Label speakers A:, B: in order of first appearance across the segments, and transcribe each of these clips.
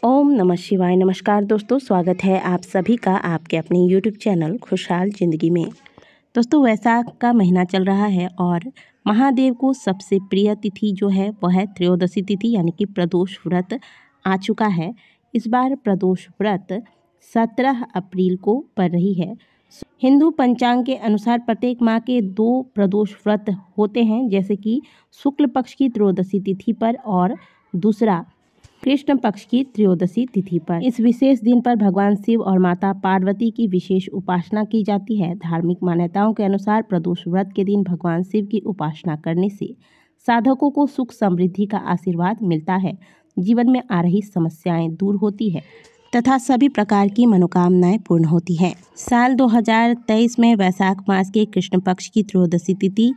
A: ओम नमः शिवाय। नमस्कार दोस्तों, स्वागत है आप सभी का आपके अपने यूट्यूब चैनल खुशहाल ज़िंदगी में। दोस्तों, वैशाख का महीना चल रहा है और महादेव को सबसे प्रिय तिथि जो है वह है त्रयोदशी तिथि यानी कि प्रदोष व्रत आ चुका है। इस बार प्रदोष व्रत 17 अप्रैल को पड़ रही है। हिंदू पंचांग के अनुसार प्रत्येक माह के 2 प्रदोष व्रत होते हैं, जैसे कि शुक्ल पक्ष की त्रयोदशी तिथि पर और दूसरा कृष्ण पक्ष की त्रयोदशी तिथि पर। इस विशेष दिन पर भगवान शिव और माता पार्वती की विशेष उपासना की जाती है। धार्मिक मान्यताओं के अनुसार प्रदोष व्रत के दिन भगवान शिव की उपासना करने से साधकों को सुख समृद्धि का आशीर्वाद मिलता है, जीवन में आ रही समस्याएं दूर होती है तथा सभी प्रकार की मनोकामनाएं पूर्ण होती हैं। साल 2023 में वैशाख मास के कृष्ण पक्ष की त्रयोदशी तिथि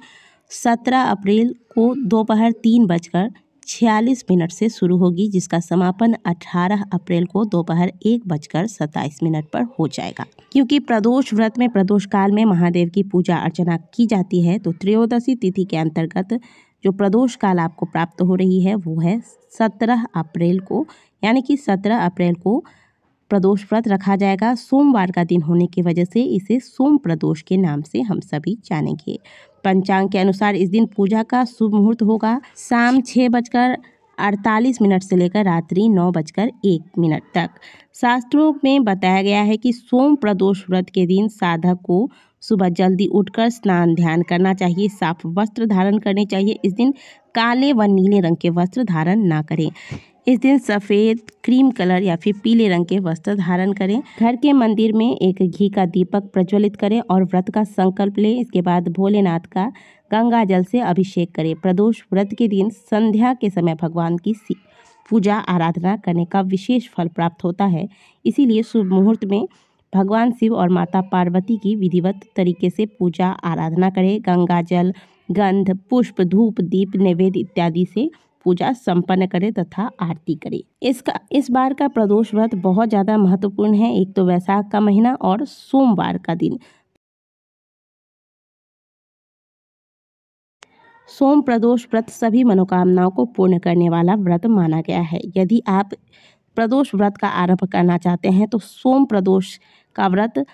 A: 17 अप्रैल को दोपहर 3:46 से शुरू होगी, जिसका समापन 18 अप्रैल को दोपहर 1:27 पर हो जाएगा। क्योंकि प्रदोष व्रत में प्रदोष काल में महादेव की पूजा अर्चना की जाती है, तो त्रयोदशी तिथि के अंतर्गत जो प्रदोष काल आपको प्राप्त हो रही है वो है 17 अप्रैल को, यानी कि 17 अप्रैल को प्रदोष व्रत रखा जाएगा। सोमवार का दिन होने की वजह से इसे सोम प्रदोष के नाम से हम सभी जानेंगे। पंचांग के अनुसार इस दिन पूजा का शुभ मुहूर्त होगा शाम 6:48 से लेकर रात्रि 9:01 तक। शास्त्रों में बताया गया है कि सोम प्रदोष व्रत के दिन साधक को सुबह जल्दी उठकर स्नान ध्यान करना चाहिए, साफ वस्त्र धारण करने चाहिए। इस दिन काले व नीले रंग के वस्त्र धारण ना करें। इस दिन सफ़ेद, क्रीम कलर या फिर पीले रंग के वस्त्र धारण करें। घर के मंदिर में एक घी का दीपक प्रज्वलित करें और व्रत का संकल्प लें। इसके बाद भोलेनाथ का गंगा जल से अभिषेक करें। प्रदोष व्रत के दिन संध्या के समय भगवान की पूजा आराधना करने का विशेष फल प्राप्त होता है। इसीलिए शुभ मुहूर्त में भगवान शिव और माता पार्वती की विधिवत तरीके से पूजा आराधना करें। गंगा जल, गंध, पुष्प, धूप, दीप, नैवेद्य इत्यादि से पूजा संपन्न करें तथा आरती करें। इस बार का प्रदोष व्रत बहुत ज़्यादा महत्वपूर्ण है। एक तो वैशाख का महीना और सोमवार का दिन। सोम प्रदोष व्रत सभी मनोकामनाओं को पूर्ण करने वाला व्रत माना गया है। यदि आप प्रदोष व्रत का आरंभ करना चाहते हैं तो सोम प्रदोष का व्रत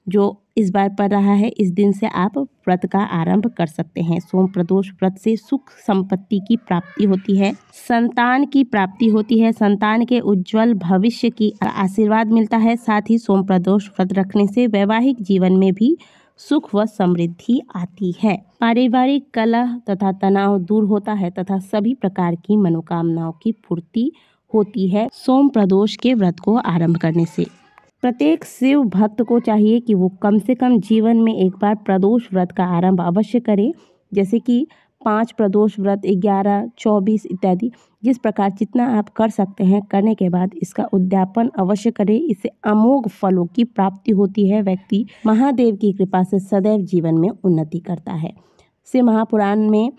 A: जो इस बार पड़ रहा है, इस दिन से आप व्रत का आरंभ कर सकते हैं। सोम प्रदोष व्रत से सुख संपत्ति की प्राप्ति होती है, संतान की प्राप्ति होती है, संतान के उज्जवल भविष्य की आशीर्वाद मिलता है। साथ ही सोम प्रदोष व्रत रखने से वैवाहिक जीवन में भी सुख व समृद्धि आती है। पारिवारिक कलह तथा तनाव दूर होता है तथा सभी प्रकार की मनोकामनाओं की पूर्ति होती है सोम प्रदोष के व्रत को आरंभ करने से। प्रत्येक शिव भक्त को चाहिए कि वो कम से कम जीवन में एक बार प्रदोष व्रत का आरंभ अवश्य करें, जैसे कि 5 प्रदोष व्रत, 11, 24 इत्यादि। जिस प्रकार जितना आप कर सकते हैं, करने के बाद इसका उद्यापन अवश्य करें। इससे अमोघ फलों की प्राप्ति होती है। व्यक्ति महादेव की कृपा से सदैव जीवन में उन्नति करता है। शिव महापुराण में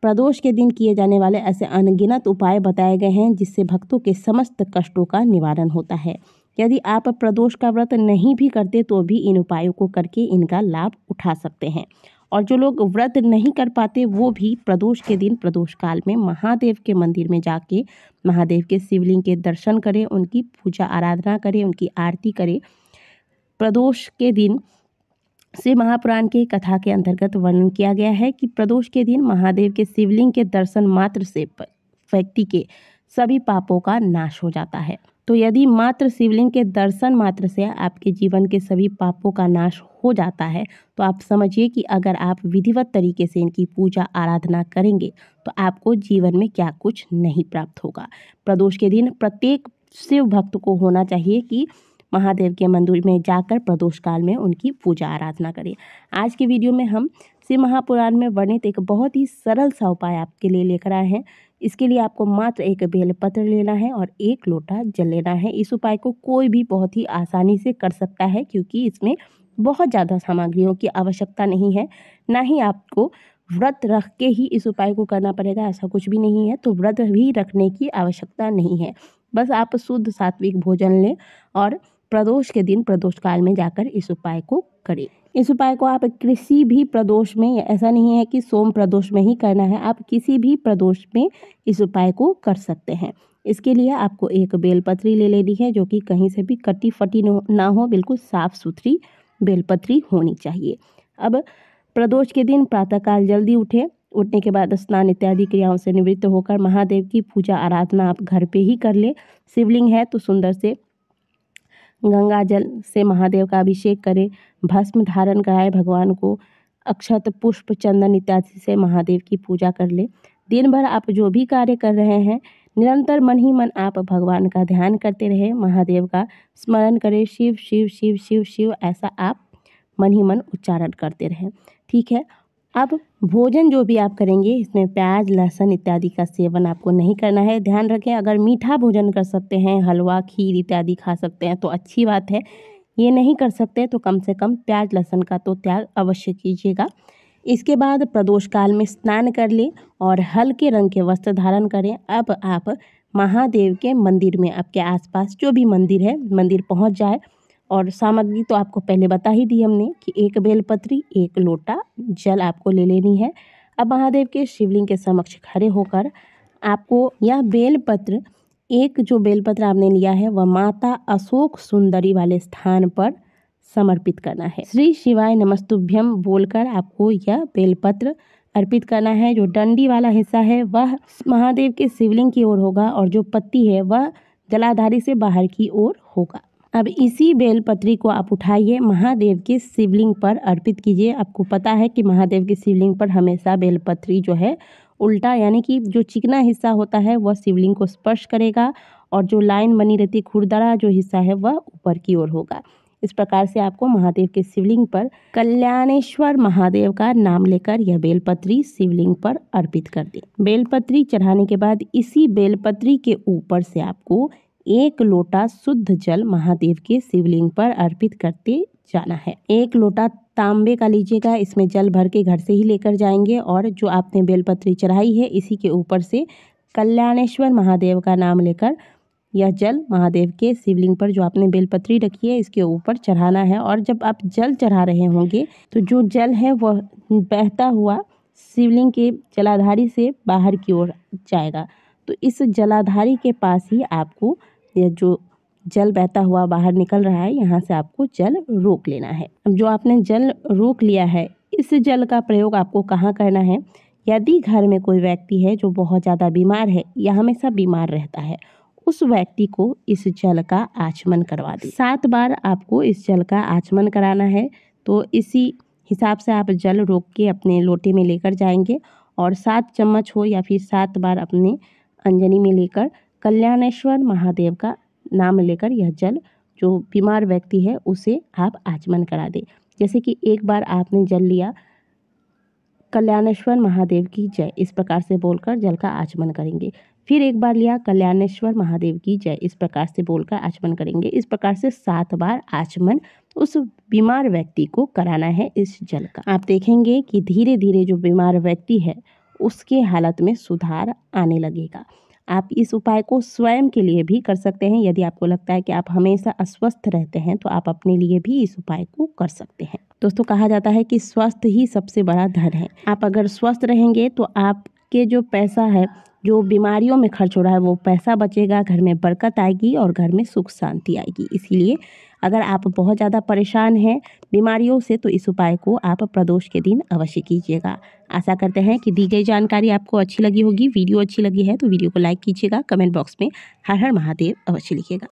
A: प्रदोष के दिन किए जाने वाले ऐसे अनगिनत उपाय बताए गए हैं जिससे भक्तों के समस्त कष्टों का निवारण होता है। यदि आप प्रदोष का व्रत नहीं भी करते तो भी इन उपायों को करके इनका लाभ उठा सकते हैं। और जो लोग व्रत नहीं कर पाते वो भी प्रदोष के दिन प्रदोष काल में महादेव के मंदिर में जाके महादेव के शिवलिंग के दर्शन करें, उनकी पूजा आराधना करें, उनकी आरती करें। प्रदोष के दिन शिव महापुराण की कथा के अंतर्गत वर्णन किया गया है कि प्रदोष के दिन महादेव के शिवलिंग के दर्शन मात्र से व्यक्ति के सभी पापों का नाश हो जाता है। तो यदि मात्र शिवलिंग के दर्शन मात्र से आपके जीवन के सभी पापों का नाश हो जाता है, तो आप समझिए कि अगर आप विधिवत तरीके से इनकी पूजा आराधना करेंगे तो आपको जीवन में क्या कुछ नहीं प्राप्त होगा। प्रदोष के दिन प्रत्येक शिव भक्त को होना चाहिए कि महादेव के मंदिर में जाकर प्रदोष काल में उनकी पूजा आराधना करें। आज की वीडियो में हम शिव महापुराण में वर्णित एक बहुत ही सरल सा उपाय आपके लिए लेकर आए हैं। इसके लिए आपको मात्र एक बेलपत्र लेना है और 1 लोटा जल लेना है। इस उपाय को कोई भी बहुत ही आसानी से कर सकता है, क्योंकि इसमें बहुत ज़्यादा सामग्रियों की आवश्यकता नहीं है। ना ही आपको व्रत रख के ही इस उपाय को करना पड़ेगा, ऐसा कुछ भी नहीं है। तो व्रत भी रखने की आवश्यकता नहीं है। बस आप शुद्ध सात्विक भोजन लें और प्रदोष के दिन प्रदोष काल में जाकर इस उपाय को करें। इस उपाय को आप किसी भी प्रदोष में, ऐसा नहीं है कि सोम प्रदोष में ही करना है, आप किसी भी प्रदोष में इस उपाय को कर सकते हैं। इसके लिए आपको एक बेलपत्री ले लेनी है जो कि कहीं से भी कटी फटी ना हो, बिल्कुल साफ़ सुथरी बेलपत्री होनी चाहिए। अब प्रदोष के दिन प्रातःकाल जल्दी उठें। उठने के बाद स्नान इत्यादि क्रियाओं से निवृत्त होकर महादेव की पूजा आराधना आप घर पे ही कर ले। शिवलिंग है तो सुंदर से गंगा जल से महादेव का अभिषेक करें, भस्म धारण कराए भगवान को, अक्षत पुष्प चंदन इत्यादि से महादेव की पूजा कर ले। दिन भर आप जो भी कार्य कर रहे हैं निरंतर मन ही मन आप भगवान का ध्यान करते रहे, महादेव का स्मरण करें, शिव शिव शिव शिव शिव ऐसा आप मन ही मन उच्चारण करते रहें। ठीक है। अब भोजन जो भी आप करेंगे इसमें प्याज लहसुन इत्यादि का सेवन आपको नहीं करना है। ध्यान रखें, अगर मीठा भोजन कर सकते हैं, हलवा खीर इत्यादि खा सकते हैं तो अच्छी बात है। ये नहीं कर सकते तो कम से कम प्याज लहसुन का तो त्याग अवश्य कीजिएगा। इसके बाद प्रदोष काल में स्नान कर लें और हल्के रंग के वस्त्र धारण करें। अब आप महादेव के मंदिर में, आपके आसपास जो भी मंदिर है, मंदिर पहुंच जाए। और सामग्री तो आपको पहले बता ही दी हमने कि एक बेलपत्री, एक लोटा जल आपको ले लेनी है। अब महादेव के शिवलिंग के समक्ष खड़े होकर आपको यह बेलपत्र, एक जो बेलपत्र आपने लिया है वह माता अशोक सुंदरी वाले स्थान पर समर्पित करना है। श्री शिवाय नमस्तुभ्यम बोलकर आपको यह बेलपत्र अर्पित करना है। जो डंडी वाला हिस्सा है वह महादेव के शिवलिंग की ओर होगा और जो पत्ती है वह जलाधारी से बाहर की ओर होगा। अब इसी बेलपत्री को आप उठाइए, महादेव के शिवलिंग पर अर्पित कीजिए। आपको पता है कि महादेव के शिवलिंग पर हमेशा बेलपत्री जो है उल्टा, यानी कि जो चिकना हिस्सा होता है वह शिवलिंग को स्पर्श करेगा और जो लाइन बनी रहती है खुरदरा जो हिस्सा है वह ऊपर की ओर होगा। इस प्रकार से आपको महादेव के शिवलिंग पर कल्याणेश्वर महादेव का नाम लेकर यह बेलपत्री शिवलिंग पर अर्पित कर दें। बेलपत्री चढ़ाने के बाद इसी बेलपत्री के ऊपर से आपको एक लोटा शुद्ध जल महादेव के शिवलिंग पर अर्पित करते जाना है। एक लोटा तांबे का लीजिएगा, इसमें जल भर के घर से ही लेकर जाएंगे और जो आपने बेलपत्री चढ़ाई है इसी के ऊपर से कल्याणेश्वर महादेव का नाम लेकर यह जल महादेव के शिवलिंग पर जो आपने बेलपत्री रखी है इसके ऊपर चढ़ाना है। और जब आप जल चढ़ा रहे होंगे तो जो जल है वह बहता हुआ शिवलिंग के जलाधारी से बाहर की ओर जाएगा। तो इस जलाधारी के पास ही आपको यह जो जल बहता हुआ बाहर निकल रहा है यहाँ से आपको जल रोक लेना है। अब जो आपने जल रोक लिया है इस जल का प्रयोग आपको कहाँ करना है? यदि घर में कोई व्यक्ति है जो बहुत ज़्यादा बीमार है या हमेशा बीमार रहता है, उस व्यक्ति को इस जल का आचमन करवा दें। 7 बार आपको इस जल का आचमन कराना है। तो इसी हिसाब से आप जल रोक के अपने लोटे में लेकर जाएंगे और 7 चम्मच हो या फिर 7 बार अपने अंजनी में लेकर कल्याणेश्वर महादेव का नाम लेकर यह जल जो बीमार व्यक्ति है उसे आप आचमन करा दें। जैसे कि एक बार आपने जल लिया, कल्याणेश्वर महादेव की जय इस प्रकार से बोलकर जल का आचमन करेंगे। फिर एक बार लिया, कल्याणेश्वर महादेव की जय इस प्रकार से बोलकर आचमन करेंगे। इस प्रकार से 7 बार आचमन उस बीमार व्यक्ति को कराना है इस जल का। आप देखेंगे कि धीरे धीरे जो बीमार व्यक्ति है उसके हालत में सुधार आने लगेगा। आप इस उपाय को स्वयं के लिए भी कर सकते हैं। यदि आपको लगता है कि आप हमेशा अस्वस्थ रहते हैं तो आप अपने लिए भी इस उपाय को कर सकते हैं। दोस्तों, कहा जाता है कि स्वस्थ ही सबसे बड़ा धन है। आप अगर स्वस्थ रहेंगे तो आपके जो पैसा है जो बीमारियों में खर्च हो रहा है वो पैसा बचेगा, घर में बरकत आएगी और घर में सुख शांति आएगी। इसीलिए अगर आप बहुत ज़्यादा परेशान हैं बीमारियों से तो इस उपाय को आप प्रदोष के दिन अवश्य कीजिएगा। आशा करते हैं कि दी गई जानकारी आपको अच्छी लगी होगी। वीडियो अच्छी लगी है तो वीडियो को लाइक कीजिएगा, कमेंट बॉक्स में हर हर महादेव अवश्य लिखिएगा।